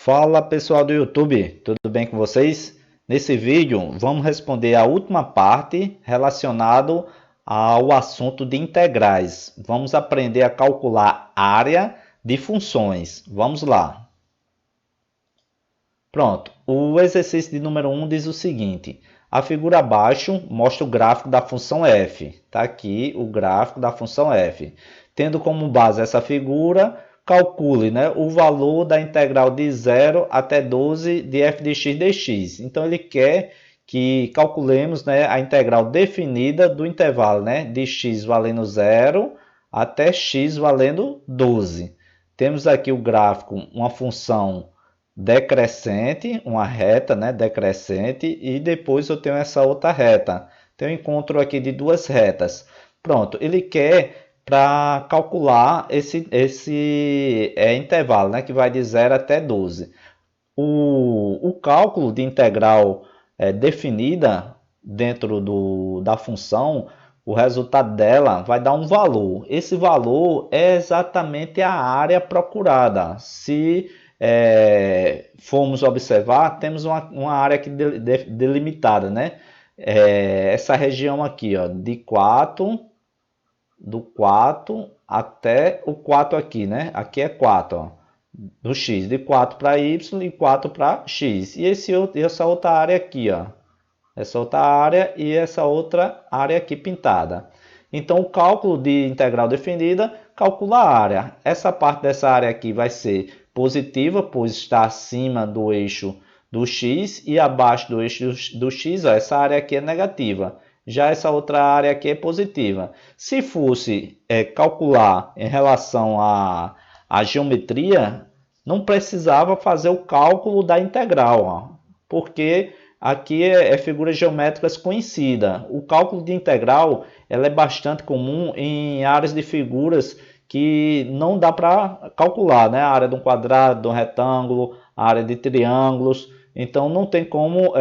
Fala pessoal do YouTube, tudo bem com vocês? Nesse vídeo vamos responder a última parte relacionado ao assunto de integrais. Vamos aprender a calcular área de funções. Vamos lá. Pronto, o exercício de número 1 diz o seguinte: a figura abaixo mostra o gráfico da função f. Está aqui o gráfico da função f. Tendo como base essa figura, calcule, o valor da integral de 0 até 12 de f de x dx. Então, ele quer que calculemos, a integral definida do intervalo, de x valendo 0 até x valendo 12. Temos aqui o gráfico, uma função decrescente, uma reta, decrescente, e depois eu tenho essa outra reta. Então, eu encontro aqui de duas retas. Pronto, ele quer para calcular esse intervalo, que vai de 0 até 12. O cálculo de integral definida dentro da função, o resultado dela vai dar um valor. Esse valor é exatamente a área procurada. Se formos observar, temos uma área aqui delimitada, essa região aqui, ó, de 4, do 4 até o 4 aqui, Aqui é 4, ó, do x, de 4 para y e 4 para x. E essa outra área aqui, ó, essa outra área e essa outra área aqui pintada. Então, o cálculo de integral definida calcula a área. Essa parte dessa área aqui vai ser positiva, pois está acima do eixo do x, e abaixo do eixo do x, ó, essa área aqui é negativa. Já essa outra área aqui é positiva. Se fosse calcular em relação à geometria, não precisava fazer o cálculo da integral, ó, porque aqui é figura geométrica conhecida. O cálculo de integral ela é bastante comum em áreas de figuras que não dá para calcular, A área de um quadrado, de um retângulo, a área de triângulos. Então, não tem como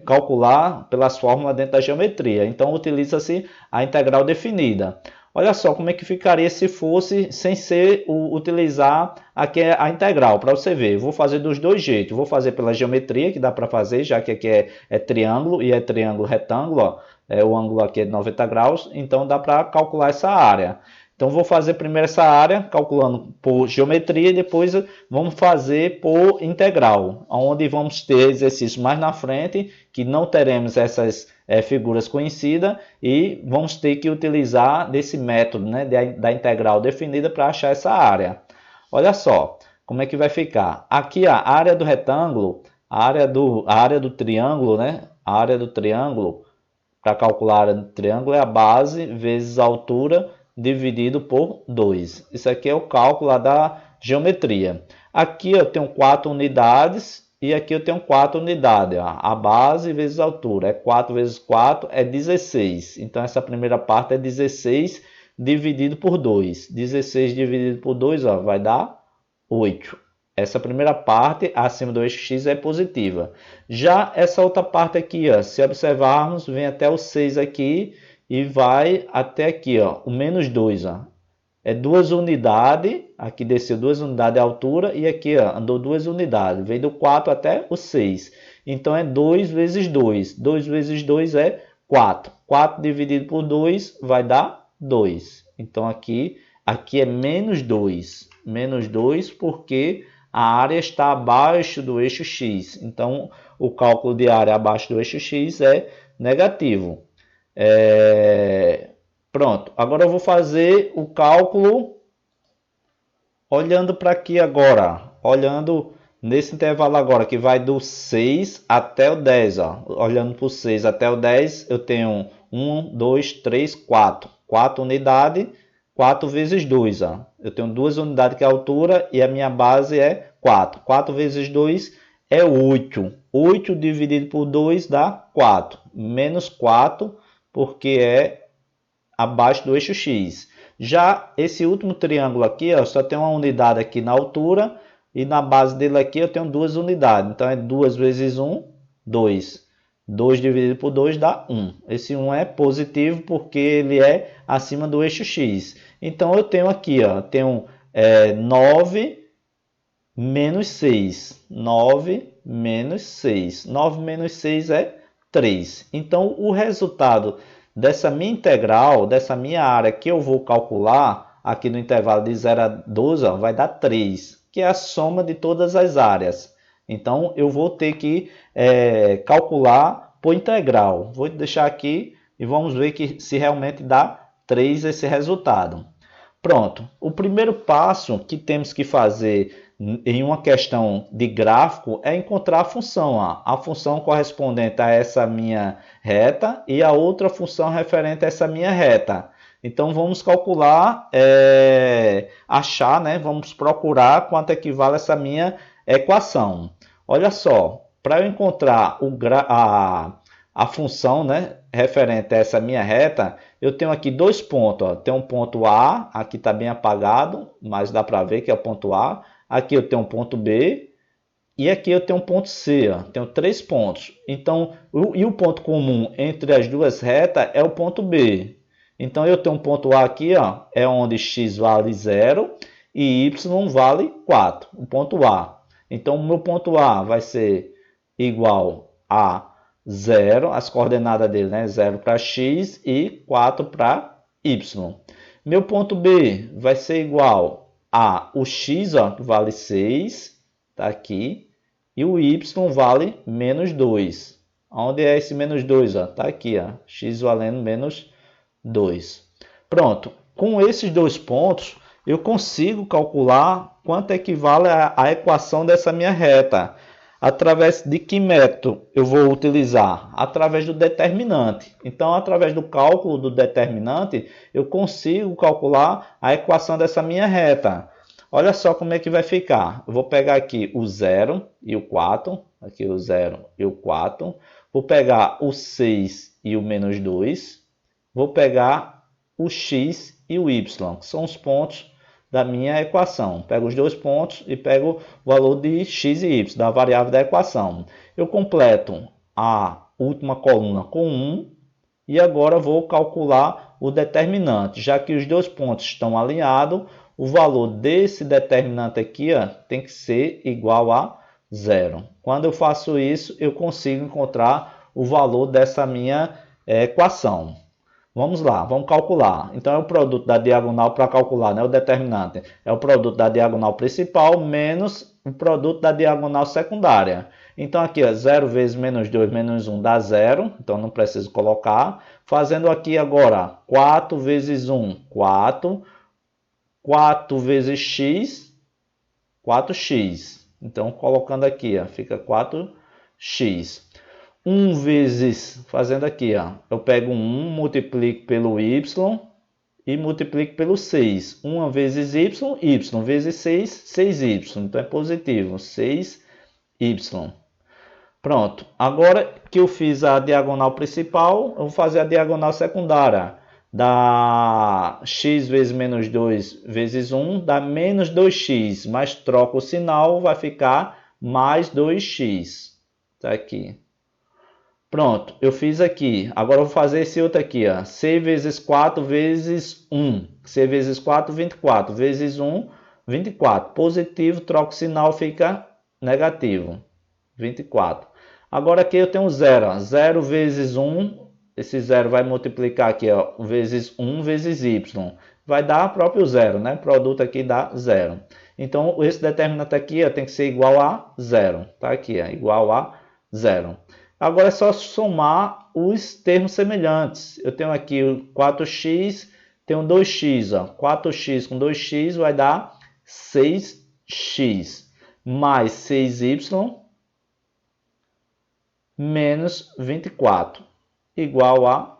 calcular pelas fórmulas dentro da geometria. Então, utiliza-se a integral definida. Olha só como é que ficaria se fosse sem ser utilizar aqui a integral, para você ver. Vou fazer dos dois jeitos. Vou fazer pela geometria, que dá para fazer, já que aqui é triângulo e é triângulo retângulo. Ó. O ângulo aqui é de 90 graus, então dá para calcular essa área. Então, vou fazer primeiro essa área, calculando por geometria, e depois vamos fazer por integral, onde vamos ter exercícios mais na frente, que não teremos essas figuras conhecidas, e vamos ter que utilizar desse método, da integral definida para achar essa área. Olha só como é que vai ficar. Aqui a área do retângulo, a área do triângulo, A área do triângulo, para calcular a área do triângulo, é a base vezes a altura dividido por 2. Isso aqui é o cálculo da geometria. Aqui eu tenho 4 unidades e aqui eu tenho 4 unidades. Ó. A base vezes a altura. É 4 vezes 4 é 16. Então, essa primeira parte é 16 dividido por 2. 16 dividido por 2 ó, vai dar 8. Essa primeira parte, acima do eixo x, é positiva. Já essa outra parte aqui, ó, se observarmos, vem até o 6 aqui e vai até aqui, ó, o menos 2. Ó. É 2 unidades, aqui desceu 2 unidades de altura e aqui ó, andou 2 unidades. Veio do 4 até o 6. Então, é 2 vezes 2. 2 vezes 2 é 4. 4 dividido por 2 vai dar 2. Então, aqui é menos 2. Menos 2 porque a área está abaixo do eixo x. Então, o cálculo de área abaixo do eixo x é negativo. Pronto, agora eu vou fazer o cálculo olhando para aqui agora, olhando nesse intervalo agora, que vai do 6 até o 10. Ó. Olhando para o 6 até o 10, eu tenho 1, 2, 3, 4. 4 unidades, 4 vezes 2. Ó. Eu tenho 2 unidades que é a altura e a minha base é 4. 4 vezes 2 é 8. 8 dividido por 2 dá 4. Menos 4, porque é abaixo do eixo x. Já esse último triângulo aqui, ó, só tem uma unidade aqui na altura e na base dele aqui eu tenho 2 unidades. Então é 2 vezes 1, 2. 2 dividido por 2 dá 1. Esse 1 é positivo porque ele é acima do eixo x. Então eu tenho aqui, ó, tenho 9 menos 6. 9 menos 6. 9 menos 6 é 3. Então, o resultado dessa minha integral, dessa minha área que eu vou calcular, aqui no intervalo de 0 a 12, ó, vai dar 3, que é a soma de todas as áreas. Então, eu vou ter que calcular por integral. Vou deixar aqui e vamos ver se realmente dá 3 esse resultado. Pronto, o primeiro passo que temos que fazer em uma questão de gráfico é encontrar a função. A função correspondente a essa minha reta e a outra função referente a essa minha reta. Então, vamos calcular, achar, né? Vamos procurar quanto equivale essa minha equação. Olha só, para eu encontrar a função, né, referente a essa minha reta, eu tenho aqui dois pontos. Ó. Tem um ponto A, aqui está bem apagado, mas dá para ver que é o ponto A. Aqui eu tenho um ponto B e aqui eu tenho um ponto C. Ó. Tenho 3 pontos. Então, o ponto comum entre as duas retas é o ponto B. Então, eu tenho um ponto A aqui, ó, é onde x vale 0 e y vale 4, o ponto A. Então, o meu ponto A vai ser igual a 0, as coordenadas dele, né? 0 para x e 4 para y. Meu ponto B vai ser igual a o x, ó, que vale 6, tá aqui, e o y vale menos 2. Onde é esse menos 2? Está aqui, ó, x valendo menos 2. Pronto, com esses dois pontos, eu consigo calcular quanto equivale a equação dessa minha reta. Através de que método eu vou utilizar? Através do determinante. Então, através do cálculo do determinante, eu consigo calcular a equação dessa minha reta. Olha só como é que vai ficar. Eu vou pegar aqui o 0 e o 4. Aqui o 0 e o 4. Vou pegar o 6 e o menos 2. Vou pegar o x e o y, que são os pontos da minha equação. Pego os dois pontos e pego o valor de x e y, da variável da equação. Eu completo a última coluna com 1 e agora vou calcular o determinante. Já que os dois pontos estão alinhados, o valor desse determinante aqui, ó, tem que ser igual a 0. Quando eu faço isso, eu consigo encontrar o valor dessa minha equação. Vamos lá, vamos calcular. Então, é o produto da diagonal para calcular, né? O determinante é o produto da diagonal principal menos o produto da diagonal secundária. Então, aqui, ó, 0 vezes menos 2 menos 1 dá 0. Então, não preciso colocar. Fazendo aqui agora, 4 vezes 1, 4. 4 vezes x, 4x. Então, colocando aqui, ó, fica 4x. 1 vezes, fazendo aqui, ó, eu pego 1, multiplico pelo y e multiplico pelo 6. 1 vezes y, y vezes 6, 6y. Então é positivo, 6y. Pronto, agora que eu fiz a diagonal principal, eu vou fazer a diagonal secundária. Dá x vezes menos 2 vezes 1, dá menos 2x, mas troca o sinal, vai ficar mais 2x. Tá aqui. Pronto, eu fiz aqui. Agora eu vou fazer esse outro aqui, ó. C vezes 4 vezes 1. C vezes 4, 24. Vezes 1, 24. Positivo, troca o sinal, fica negativo. 24. Agora aqui eu tenho 0. Ó. 0 vezes 1. Esse 0 vai multiplicar aqui, ó, vezes 1 vezes y. Vai dar próprio 0, né? Produto aqui dá 0. Então, esse determinante aqui, ó, tem que ser igual a 0. Tá aqui, ó, igual a 0. Agora é só somar os termos semelhantes. Eu tenho aqui o 4x, tenho 2x. Ó. 4x com 2x vai dar 6x. Mais 6y menos 24. Igual a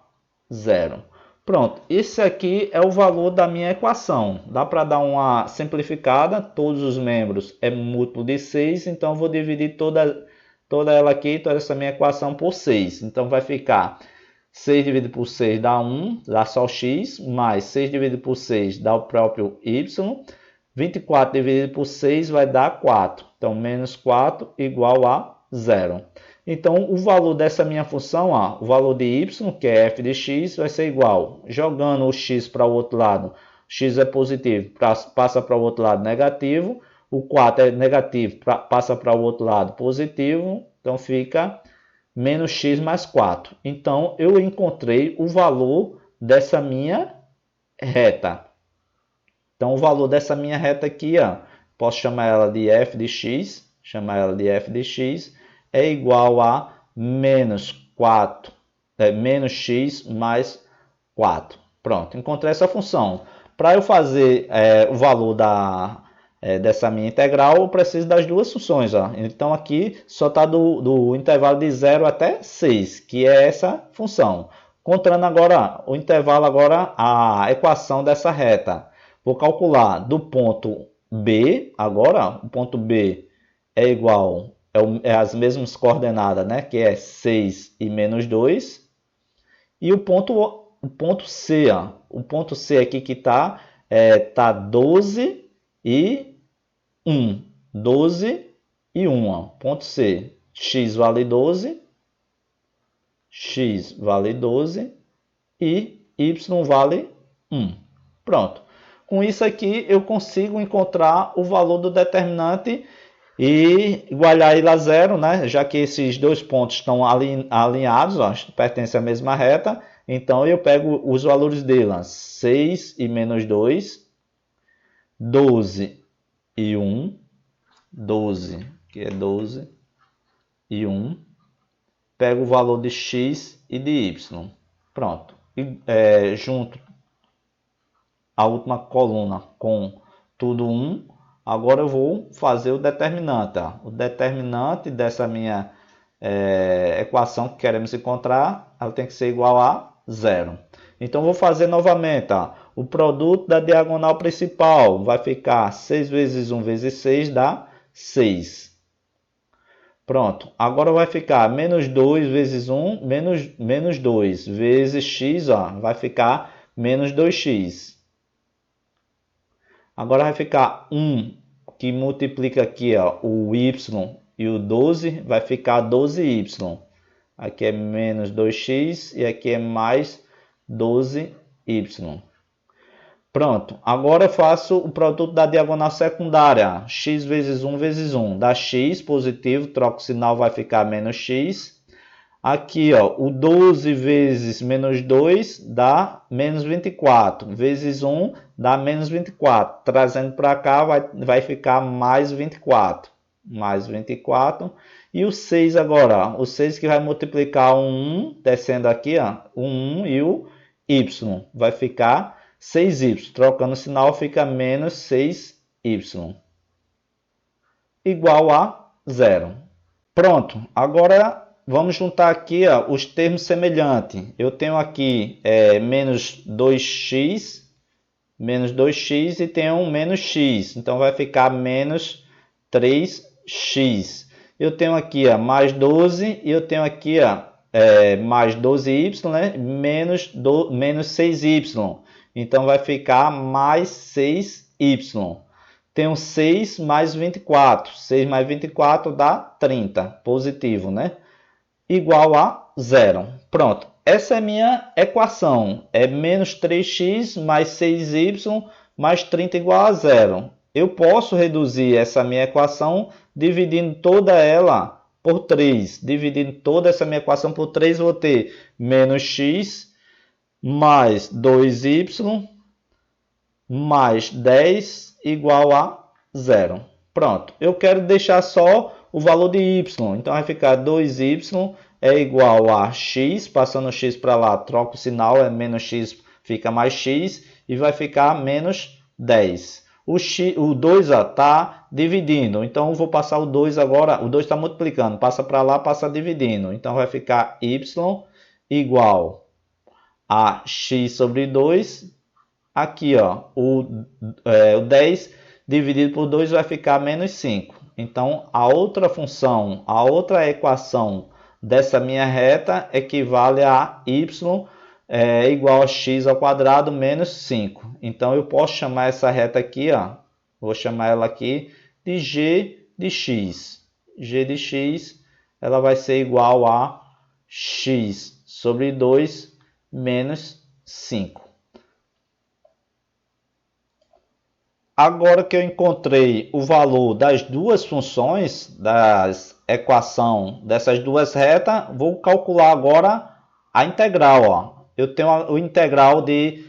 0. Pronto, esse aqui é o valor da minha equação. Dá para dar uma simplificada. Todos os membros é múltiplo de 6, então eu vou dividir toda ela aqui, toda essa minha equação por 6. Então, vai ficar 6 dividido por 6 dá 1, dá só x, mais 6 dividido por 6 dá o próprio y. 24 dividido por 6 vai dar 4. Então, menos 4 igual a 0. Então, o valor dessa minha função, ó, o valor de y, que é f de x, vai ser igual. Jogando o x para o outro lado, x é positivo, passa para o outro lado negativo. o 4 é negativo, passa para o outro lado positivo, então fica menos x mais 4. Então, eu encontrei o valor dessa minha reta. Então, o valor dessa minha reta aqui, ó, posso chamar ela de f de x, é igual a menos 4, menos x mais 4. Pronto, encontrei essa função. Para eu fazer o valor dessa minha integral, eu preciso das duas funções. Ó. Então, aqui só está do intervalo de 0 até 6, que é essa função. Encontrando agora o intervalo, agora a equação dessa reta. Vou calcular do ponto B, agora, o ponto B é igual, é as mesmas coordenadas, né? Que é 6 e menos 2. E o ponto C, ó, o ponto C aqui que tá 12 e 1. 12 e 1, ó, ponto C. X vale 12, X vale 12 e Y vale 1. Pronto. Com isso aqui eu consigo encontrar o valor do determinante e igualar ele a zero, né? Já que esses dois pontos estão alinhados, ó, pertencem à mesma reta. Então eu pego os valores dele, 6 e menos 2, 12 e 1, 12, que é 12 e 1. Pego o valor de x e de y. Pronto. E, junto a última coluna com tudo 1. Agora eu vou fazer o determinante. Ó. O determinante dessa minha equação que queremos encontrar, ela tem que ser igual a 0. Então, vou fazer novamente. Ó. O produto da diagonal principal vai ficar 6 vezes 1 vezes 6 dá 6. Pronto. Agora vai ficar menos 2 vezes 1, menos 2 vezes x, ó, vai ficar menos 2x. Agora vai ficar 1, que multiplica aqui ó, o y e o 12, vai ficar 12y. Aqui é menos 2x e aqui é mais 12y. Pronto, agora eu faço o produto da diagonal secundária. X vezes 1 vezes 1 dá x positivo, troco o sinal, vai ficar menos x. Aqui, ó, o 12 vezes menos 2 dá menos 24. Vezes 1 dá menos 24. Trazendo para cá vai ficar mais 24. Mais 24. E o 6 agora, ó, o 6 que vai multiplicar o 1, descendo aqui, ó, o 1 e o y. Vai ficar 6y. Trocando o sinal, fica menos 6y. Igual a 0. Pronto, agora vamos juntar aqui ó, os termos semelhantes. Eu tenho aqui menos 2x e tenho um menos x. Então vai ficar menos 3x. Eu tenho aqui ó, mais 12 e eu tenho aqui ó, mais 12y, né? menos 6y. Então vai ficar mais 6y. Tenho 6 mais 24. 6 mais 24 dá 30. Positivo, né? Igual a 0. Pronto. Essa é a minha equação. É menos 3x mais 6y mais 30 igual a 0. Eu posso reduzir essa minha equação dividindo toda ela por 3. Dividindo toda essa minha equação por 3, vou ter menos x mais 2y mais 10 igual a 0. Pronto. Eu quero deixar só o valor de y. Então, vai ficar 2y é igual a x. Passando o x para lá, troca o sinal. É menos x, fica mais x. E vai ficar menos 10. O 2 está dividindo. Então, eu vou passar o 2 agora. O 2 está multiplicando. Passa para lá, passa dividindo. Então, vai ficar y igual a x sobre 2. Aqui, ó, o 10 dividido por 2 vai ficar menos 5. Então, a outra função, a outra equação dessa minha reta equivale a y igual a x ao quadrado menos 5. Então, eu posso chamar essa reta aqui, ó, vou chamar ela aqui de g de x. G de x, ela vai ser igual a x sobre 2 menos 5. agora que eu encontrei o valor das duas funções, das equação dessas duas retas, vou calcular agora a integral. Ó. Eu tenho o integral de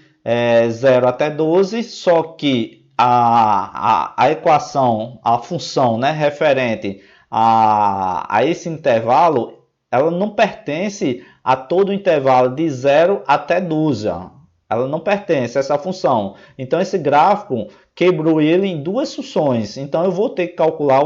0 até 12, só que a equação, a função, né, referente a esse intervalo, ela não pertence a todo o intervalo de 0 até 12. Ó. Ela não pertence a essa função. Então, esse gráfico quebrou ele em duas funções. Então, eu vou ter que calcular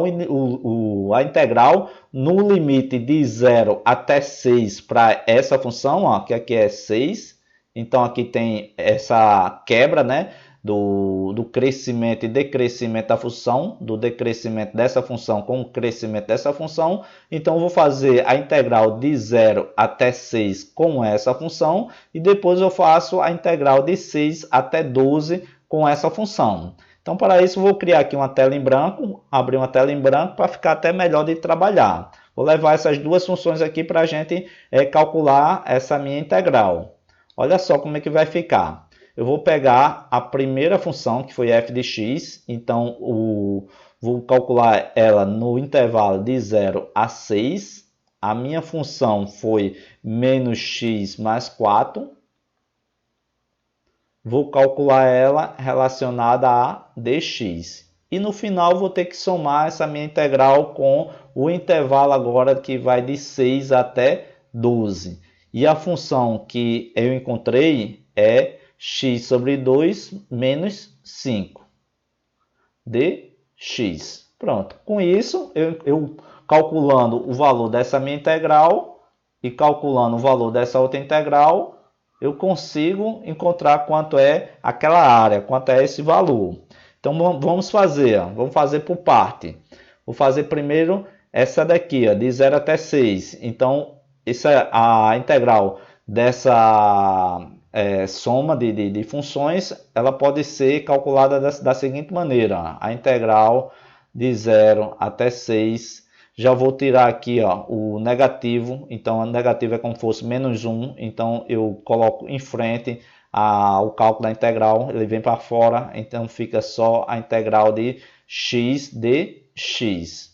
a integral no limite de 0 até 6 para essa função, ó, que aqui é 6. Então, aqui tem essa quebra, né, do crescimento e decrescimento da função, do decrescimento dessa função com o crescimento dessa função. Então, eu vou fazer a integral de 0 até 6 com essa função e depois eu faço a integral de 6 até 12 com essa função. Então, para isso, eu vou criar aqui uma tela em branco, abrir uma tela em branco para ficar até melhor de trabalhar. Vou levar essas duas funções aqui para a gente calcular essa minha integral. Olha só como é que vai ficar. Eu vou pegar a primeira função, que foi f de x, então vou calcular ela no intervalo de 0 a 6. A minha função foi menos x mais 4. Vou calcular ela relacionada a dx. E no final vou ter que somar essa minha integral com o intervalo agora que vai de 6 até 12. E a função que eu encontrei é x sobre 2 menos 5 dx. Pronto. Com isso, eu calculando o valor dessa minha integral e calculando o valor dessa outra integral, eu consigo encontrar quanto é aquela área, quanto é esse valor. Então, vamos fazer por parte. Vou fazer primeiro essa daqui, ó, de 0 até 6. Então, essa é a integral dessa soma de funções, ela pode ser calculada da seguinte maneira. A integral de 0 até 6. Já vou tirar aqui ó, o negativo, então o negativo é como se fosse menos 1, então eu coloco em frente o cálculo da integral, ele vem para fora, então fica só a integral de x dx.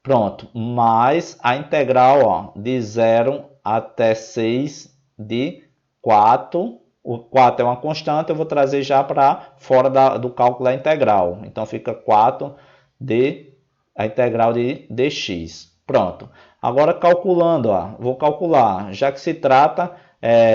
Pronto, mais a integral ó, de 0 até 6 de 4. O 4 é uma constante, eu vou trazer já para fora do cálculo da integral. Então fica 4 de a integral de dx. Pronto. Agora calculando, ó, vou calcular, já que se trata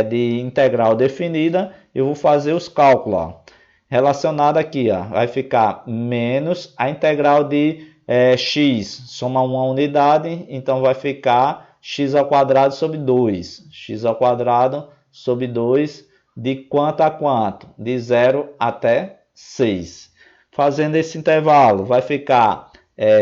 de integral definida, eu vou fazer os cálculos. Ó. Relacionado aqui, ó, vai ficar menos a integral de x, soma uma unidade, então vai ficar x ao quadrado sobre 2. X ao quadrado sobre 2, de quanto a quanto? De 0 até 6. Fazendo esse intervalo, vai ficar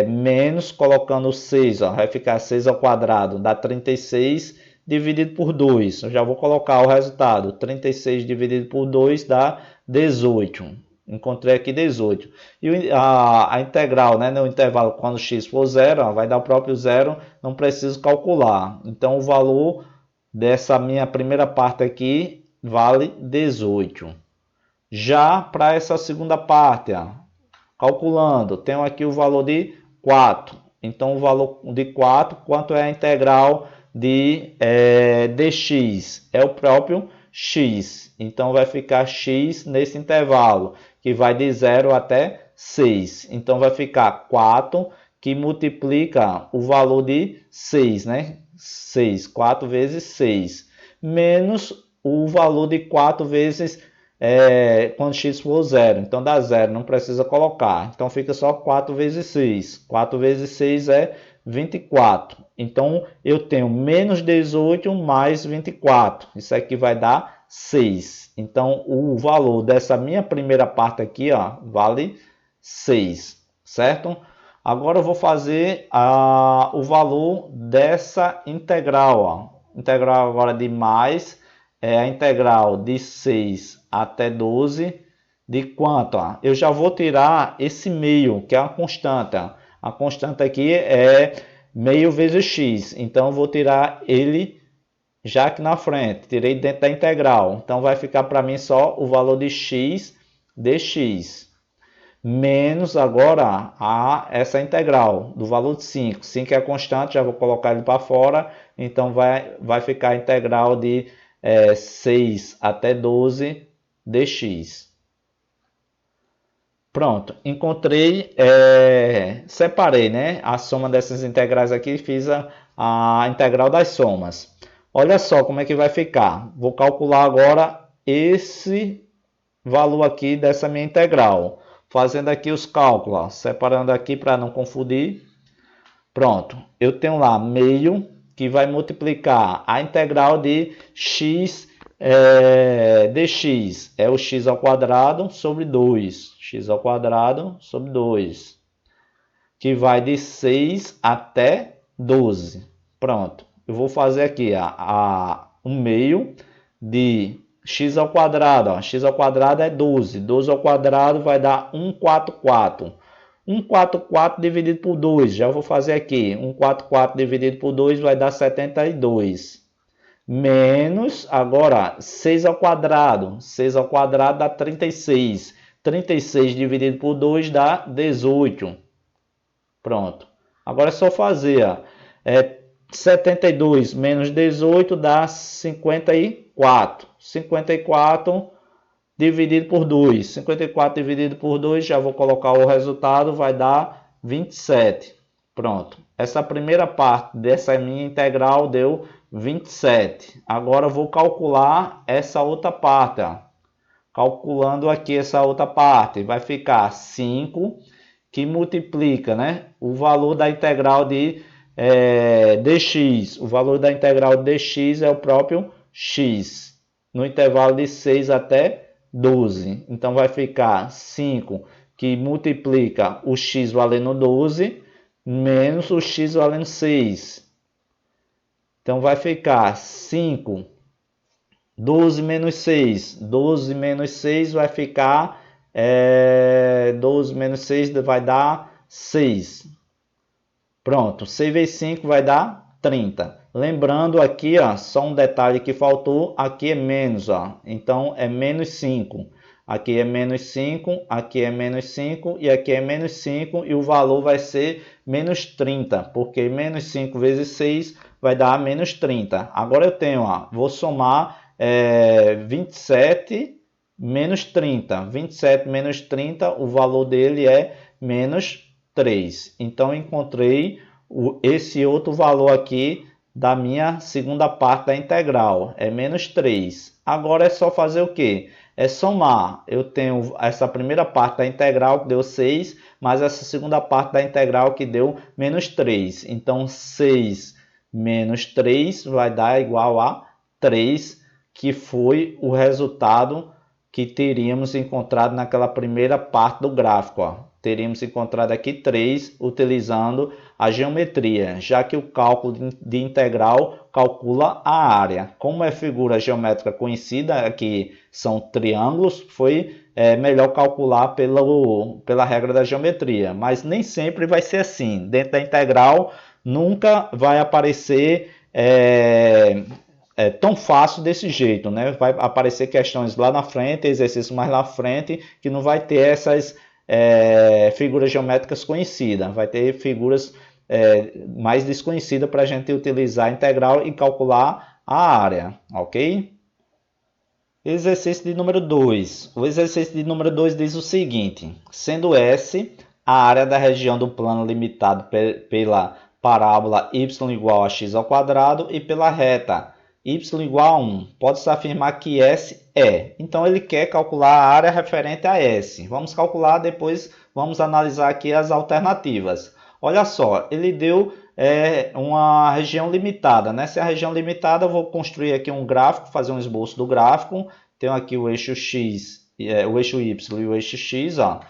menos, colocando 6, ó, vai ficar 6 ao quadrado, dá 36, dividido por 2. Eu já vou colocar o resultado. 36 dividido por 2 dá 18. Encontrei aqui 18. E a integral, né, no intervalo, quando x for 0, ó, vai dar o próprio 0, não preciso calcular. Então, o valor dessa minha primeira parte aqui vale 18. Já para essa segunda parte, ó, calculando, tenho aqui o valor de 4. Então, o valor de 4, quanto é a integral de dx? É o próprio x. Então, vai ficar x nesse intervalo, que vai de 0 até 6. Então, vai ficar 4, que multiplica o valor de 6, né? 6, 4 vezes 6, menos o valor de 4 vezes quando x for 0. Então, dá 0, não precisa colocar. Então, fica só 4 vezes 6. 4 vezes 6 é 24. Então, eu tenho menos 18 mais 24. Isso aqui vai dar 6. Então, o valor dessa minha primeira parte aqui ó, vale 6, certo? Agora, eu vou fazer o valor dessa integral. Ó. Integral agora de mais a integral de 6 até 12, de quanto? Ó? Eu já vou tirar esse meio, que é uma constante. Ó. A constante aqui é meio vezes x, então eu vou tirar ele já aqui na frente, tirei dentro da integral. Então vai ficar para mim só o valor de x dx. menos agora essa integral do valor de 5. 5 é constante, já vou colocar ele para fora, então vai ficar a integral de 6 até 12 dx. Pronto, encontrei, separei, né, a soma dessas integrais aqui e fiz a integral das somas. Olha só como é que vai ficar. Vou calcular agora esse valor aqui dessa minha integral. Fazendo aqui os cálculos, ó, separando aqui para não confundir. Pronto, eu tenho lá meio que vai multiplicar a integral de x dx, é o x ao quadrado sobre 2, x ao quadrado sobre 2, que vai de 6 até 12. Pronto, eu vou fazer aqui um meio de x ao quadrado, ó, x ao quadrado é 12, 12 ao quadrado vai dar 144. 144 dividido por 2, já vou fazer aqui, 144 dividido por 2 vai dar 72. Menos, agora, 6 ao quadrado, 6 ao quadrado dá 36. 36 dividido por 2 dá 18. Pronto. Agora é só fazer, ó. 72 menos 18 dá 54. 54 dividido por 2. 54 dividido por 2, já vou colocar o resultado, vai dar 27. Pronto. Essa primeira parte dessa minha integral deu 27. Agora eu vou calcular essa outra parte. Ó. Calculando aqui essa outra parte, vai ficar 5, que multiplica, né, o valor da integral de dx. O valor da integral de dx é o próprio x, no intervalo de 6 até 12. Então vai ficar 5, que multiplica o x valendo 12, menos o x valendo 6. Então vai ficar 5, 12 menos 6. 12 menos 6 vai ficar, 12 menos 6 vai dar 6. Pronto, 6 vezes 5 vai dar 30. Lembrando aqui, ó, só um detalhe que faltou, aqui é menos, ó. Então é menos 5. Aqui é menos 5, aqui é menos 5 e aqui é menos 5 e o valor vai ser menos 30, porque menos 5 vezes 6 vai dar menos 30. Agora eu tenho, ó, vou somar 27 menos 30. 27 menos 30, o valor dele é menos 3. Então encontrei esse outro valor aqui da minha segunda parte da integral, é menos 3. Agora é só fazer o quê? É somar. Eu tenho essa primeira parte da integral que deu 6, mais essa segunda parte da integral que deu menos 3. Então 6 menos 3 vai dar igual a 3, que foi o resultado que teríamos encontrado naquela primeira parte do gráfico. Ó. Teríamos encontrado aqui 3 utilizando a geometria, já que o cálculo de integral calcula a área. Como é figura geométrica conhecida, aqui são triângulos, foi melhor calcular pela regra da geometria. Mas nem sempre vai ser assim. Dentro da integral nunca vai aparecer tão fácil desse jeito, né? Vai aparecer questões lá na frente, exercícios mais lá na frente, que não vai ter essas figuras geométricas conhecidas, vai ter figuras mais desconhecidas para a gente utilizar a integral e calcular a área, ok? Exercício de número 2. O exercício de número 2 diz o seguinte: sendo S a área da região do plano limitado pela parábola y igual a x ao quadrado e pela reta y igual a 1, pode-se afirmar que S é. Então, ele quer calcular a área referente a S. Vamos calcular, depois vamos analisar aqui as alternativas. Olha só, ele deu uma região limitada. Nessa região limitada, eu vou construir aqui um gráfico, fazer um esboço do gráfico. Tenho aqui o eixo X, o eixo Y e o eixo X, ó.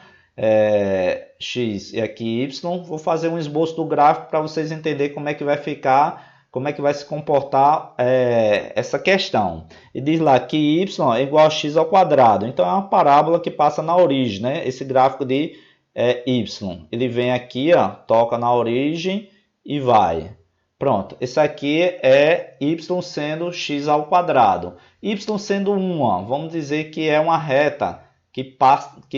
X e aqui Y. Vou fazer um esboço do gráfico para vocês entenderem como é que vai ficar, como é que vai se comportar essa questão. E diz lá que y é igual a x ao quadrado. Então, é uma parábola que passa na origem, né? Esse gráfico de y. Ele vem aqui, ó, toca na origem e vai. Pronto, esse aqui é y sendo x ao quadrado. Y sendo 1, ó, vamos dizer que é uma reta que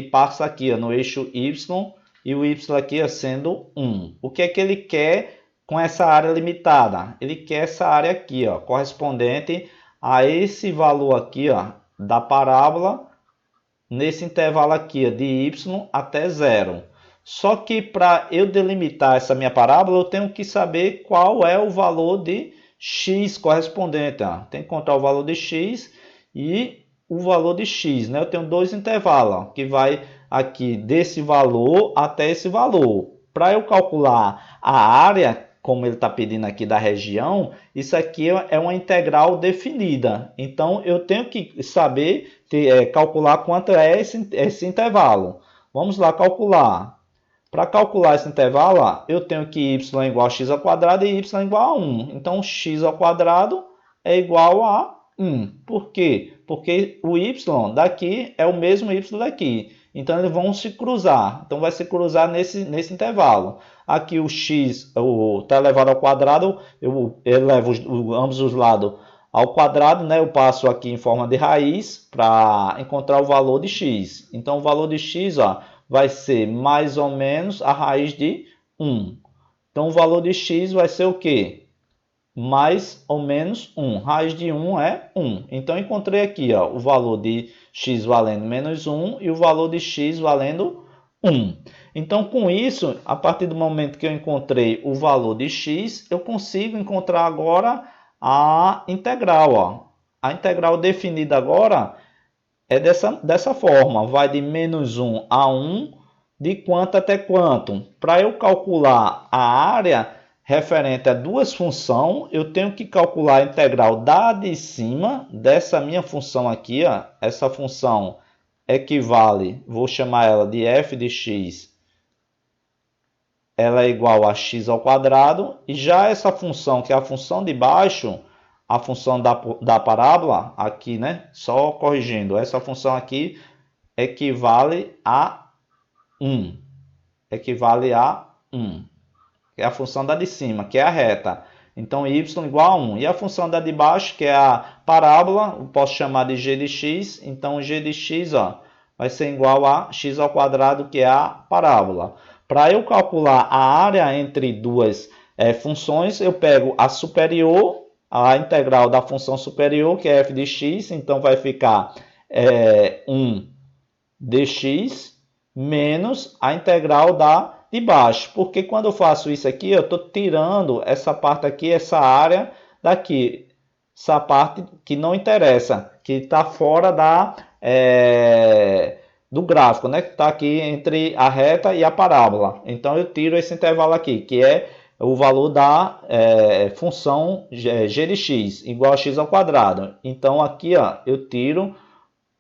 passa aqui ó, no eixo Y, e o Y aqui ó, sendo 1. O que é que ele quer com essa área limitada? Ele quer essa área aqui, ó, correspondente a esse valor aqui ó, da parábola, nesse intervalo aqui ó, de Y até 0. Só que para eu delimitar essa minha parábola, eu tenho que saber qual é o valor de x correspondente. Ó. Tem que encontrar o valor de x e o valor de x. Né? Eu tenho dois intervalos, ó, que vai aqui desse valor até esse valor. Para eu calcular a área, como ele está pedindo aqui da região, isso aqui é uma integral definida. Então, eu tenho que saber calcular quanto é esse intervalo. Vamos lá calcular. Para calcular esse intervalo, ó, eu tenho que y é igual a x ao quadrado e y é igual a 1. Então, x ao quadrado é igual a 1. Por quê? Porque o y daqui é o mesmo y daqui. Então, eles vão se cruzar. Então, vai se cruzar nesse intervalo. Aqui o x está elevado ao quadrado, eu elevo ambos os lados ao quadrado, né? Eu passo aqui em forma de raiz para encontrar o valor de x. Então, o valor de x ó, vai ser mais ou menos a raiz de 1. Então, o valor de x vai ser o quê? Mais ou menos 1. Raiz de 1 é 1. Então, encontrei aqui ó, o valor de x valendo menos 1 e o valor de x valendo 1. Então, com isso, a partir do momento que eu encontrei o valor de x, eu consigo encontrar agora a integral. Ó. A integral definida agora é dessa forma. Vai de menos 1 a 1, de quanto até quanto. Para eu calcular a área referente a duas funções, eu tenho que calcular a integral da de cima, dessa minha função aqui. Ó. Essa função equivale, vou chamar ela de f de x, ela é igual a x ao quadrado, e já essa função, que é a função de baixo, a função da parábola, aqui, né? Só corrigindo, essa função aqui equivale a 1. Equivale a 1. É a função da de cima, que é a reta. Então, y igual a 1. E a função da de baixo, que é a parábola, eu posso chamar de g de x. Então, g de x ó, vai ser igual a x ao quadrado, que é a parábola. Para eu calcular a área entre duas funções, eu pego a superior, a integral da função superior, que é f de x. Então, vai ficar 1 dx menos a integral da de baixo. Porque quando eu faço isso aqui, eu estou tirando essa parte aqui, essa área daqui. Essa parte que não interessa, que está fora do gráfico, né? Que está aqui entre a reta e a parábola. Então, eu tiro esse intervalo aqui, que é o valor da função g de x, igual a x ao quadrado. Então, aqui ó, eu tiro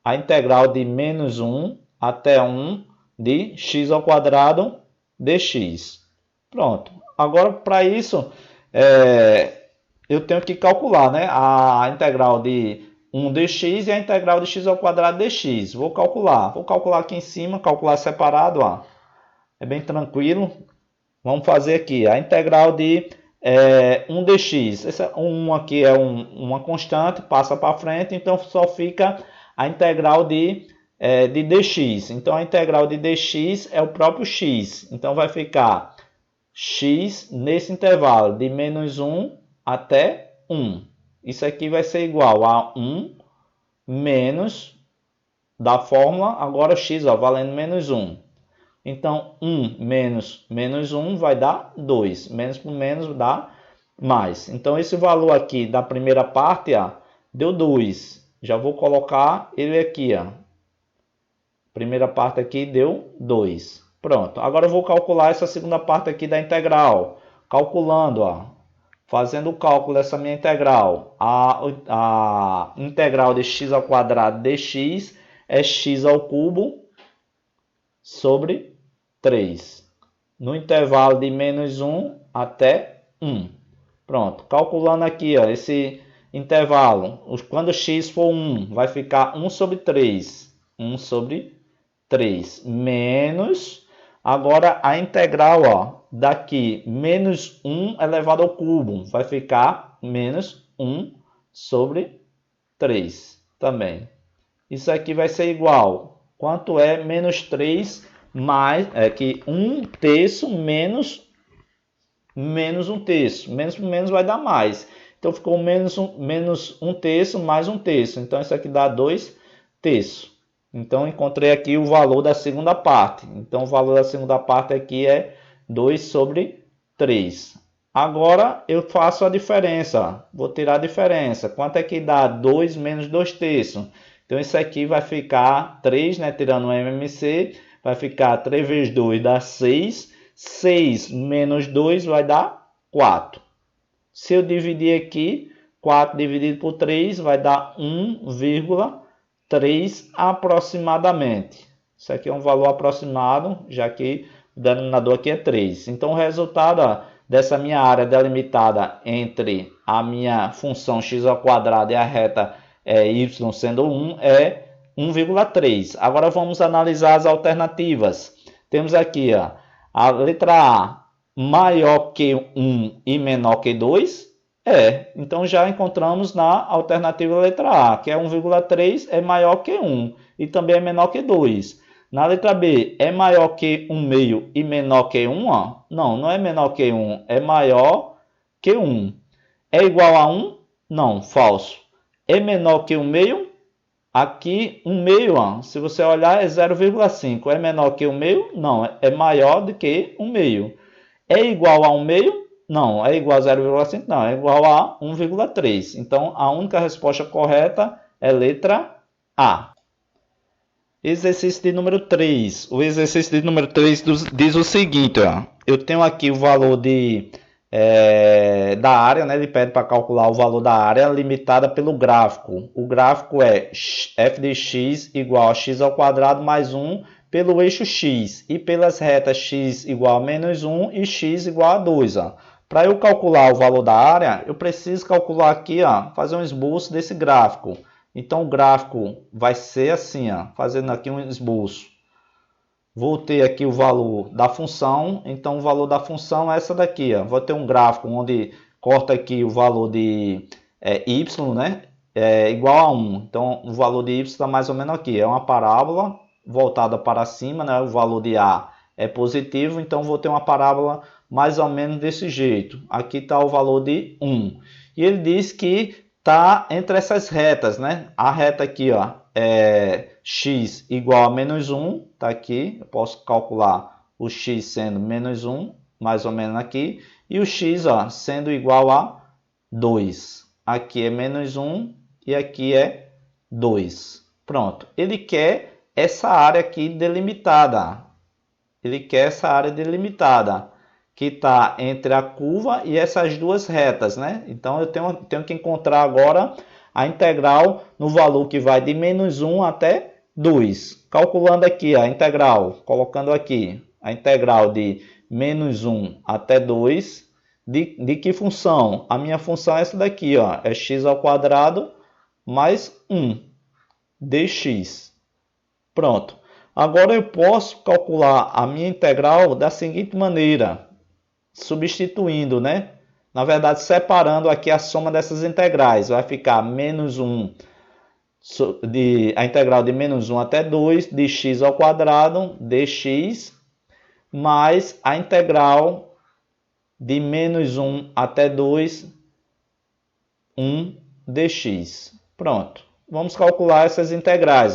a integral de menos 1 até 1 de x ao quadrado dx. Pronto. Agora, para isso, eu tenho que calcular, né, a integral de 1 dx e a integral de x ao quadrado dx. Vou calcular aqui em cima, calcular separado. Ó. É bem tranquilo. Vamos fazer aqui a integral de 1 dx. Esse 1 aqui é uma constante, passa para frente, então só fica a integral de dx. Então, a integral de dx é o próprio x. Então, vai ficar x nesse intervalo de menos 1 até 1. Isso aqui vai ser igual a 1 menos da fórmula, agora x, ó, valendo menos 1. Então, 1 menos menos 1 vai dar 2. Menos por menos dá mais. Então, esse valor aqui da primeira parte ó, deu 2. Já vou colocar ele aqui. Ó. Primeira parte aqui deu 2. Pronto. Agora eu vou calcular essa segunda parte aqui da integral. Calculando, ó. Fazendo o cálculo dessa minha integral. A integral de x ao quadrado dx é x ao cubo sobre 3. No intervalo de menos 1 até 1. Pronto. Calculando aqui, ó, esse intervalo. Quando x for 1, vai ficar 1 sobre 3. 1 sobre 3. Menos... Agora, a integral ó, daqui, menos 1 elevado ao cubo, vai ficar menos 1 sobre 3 também. Isso aqui vai ser igual. Quanto é menos 3 mais, que 1/3 menos 1/3. Menos por menos vai dar mais. Então ficou menos 1/3 mais 1/3. Então isso aqui dá 2/3. Então encontrei aqui o valor da segunda parte. Então o valor da segunda parte aqui é 2/3. Agora eu faço a diferença. Vou tirar a diferença. Quanto é que dá 2 menos 2/3? Então isso aqui vai ficar 3, né? Tirando o MMC, vai ficar 3 vezes 2 dá 6. 6 menos 2 vai dar 4. Se eu dividir aqui, 4 dividido por 3 vai dar 1,3 aproximadamente. Isso aqui é um valor aproximado, já que o denominador aqui é 3. Então o resultado dessa minha área delimitada entre a minha função x² e a reta y sendo 1 é 1,3. Agora vamos analisar as alternativas. Temos aqui a letra A maior que 1 e menor que 2. Então já encontramos na alternativa letra A, que é 1,3 é maior que 1 e também é menor que 2. Na letra B, é maior que 1/2 e menor que 1? Não, não é menor que 1, é maior que 1. É igual a 1? Não, falso. É menor que 1/2? Aqui, 1/2, se você olhar, é 0,5. É menor que 1/2? Não, é maior do que 1/2. É igual a 1/2? Não. É igual a 0,5? Não, é igual a 1,3. Então, a única resposta correta é letra A. Exercício de número 3. O exercício de número 3 diz o seguinte, eu tenho aqui o valor da área, né? Ele pede para calcular o valor da área limitada pelo gráfico. O gráfico é f de x igual a x² mais 1 pelo eixo x e pelas retas x igual a menos 1 e x igual a 2. Para eu calcular o valor da área, eu preciso calcular aqui, fazer um esboço desse gráfico. Então o gráfico vai ser assim, fazendo aqui um esboço. Vou ter aqui o valor da função, então o valor da função é essa daqui. Vou ter um gráfico onde corta aqui o valor de y, né? Igual a 1. Então o valor de y está mais ou menos aqui. É uma parábola voltada para cima, né? O valor de A é positivo, então vou ter uma parábola mais ou menos desse jeito. Aqui está o valor de 1. E ele diz que está entre essas retas, né? A reta aqui, é x igual a menos 1, está aqui. Eu posso calcular o x sendo menos 1, mais ou menos aqui. E o x sendo igual a 2. Aqui é menos 1 e aqui é 2. Pronto. Ele quer essa área aqui delimitada. Ele quer essa área delimitada, que está entre a curva e essas duas retas, né? Então eu tenho que encontrar agora a integral no valor que vai de menos 1 até 2. Calculando aqui a integral, colocando aqui a integral de menos 1 até 2, de que função? A minha função é essa daqui, é x² mais 1 dx. Pronto. Agora eu posso calcular a minha integral da seguinte maneira, substituindo, né? Na verdade, separando aqui a soma dessas integrais. Vai ficar menos 1, a integral de menos 1 até 2 de x² dx, mais a integral de menos 1 até 2, 1 dx. Pronto. Vamos calcular essas integrais,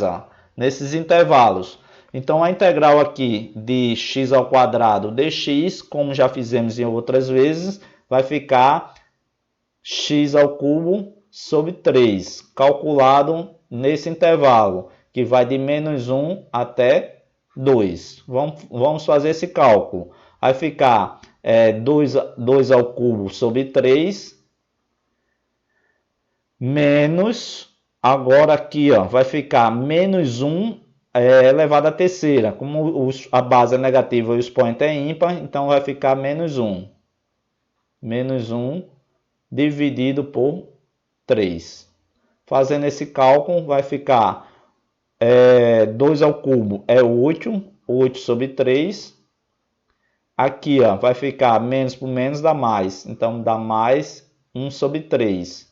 nesses intervalos. Então, a integral aqui de x² dx, como já fizemos em outras vezes, vai ficar x³ sobre 3, calculado nesse intervalo, que vai de menos 1 até 2. Vamos fazer esse cálculo. Vai ficar 2³ sobre 3, menos, agora aqui vai ficar menos 1 elevado à terceira. Como a base é negativa e o expoente é ímpar, então vai ficar menos 1. Menos 1 dividido por 3. Fazendo esse cálculo, vai ficar 2³ é 8, 8 sobre 3. Aqui vai ficar menos por menos dá mais, então dá mais 1 sobre 3.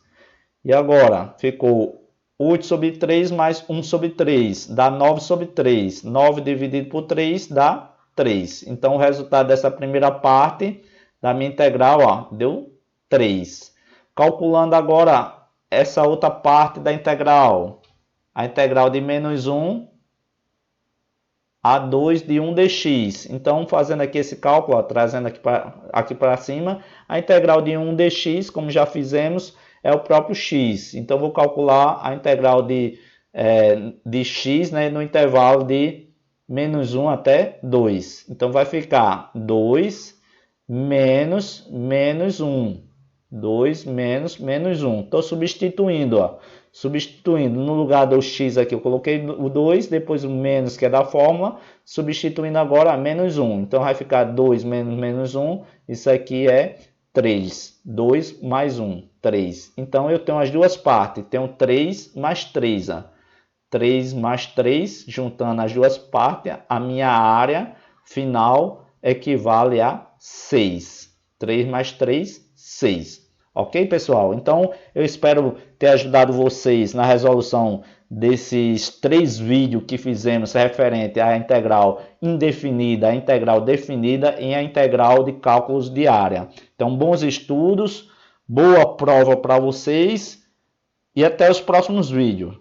E agora ficou 8 sobre 3 mais 1 sobre 3 dá 9 sobre 3. 9 dividido por 3 dá 3. Então, o resultado dessa primeira parte da minha integral, ó, deu 3. Calculando agora essa outra parte da integral. A integral de menos 1 a 2 de 1 dx. Então, fazendo aqui esse cálculo, ó, trazendo aqui para cima, a integral de 1 dx, como já fizemos, é o próprio x. Então, vou calcular a integral de x, né, no intervalo de menos 1 até 2. Então, vai ficar 2 menos 1. 2 menos 1. Estou substituindo, ó. Substituindo, no lugar do x aqui eu coloquei o 2, depois o menos que é da fórmula, substituindo agora a menos 1. Então vai ficar 2 menos 1, isso aqui é 3. 2 mais 1, 3. Então eu tenho as duas partes, tenho 3 mais 3. Ó. 3 mais 3, juntando as duas partes, a minha área final equivale a 6. 3 mais 3, 6. Ok, pessoal? Então, eu espero ter ajudado vocês na resolução desses 3 vídeos que fizemos referente à integral indefinida, a integral definida e a integral de cálculos de área. Então, bons estudos, boa prova para vocês e até os próximos vídeos.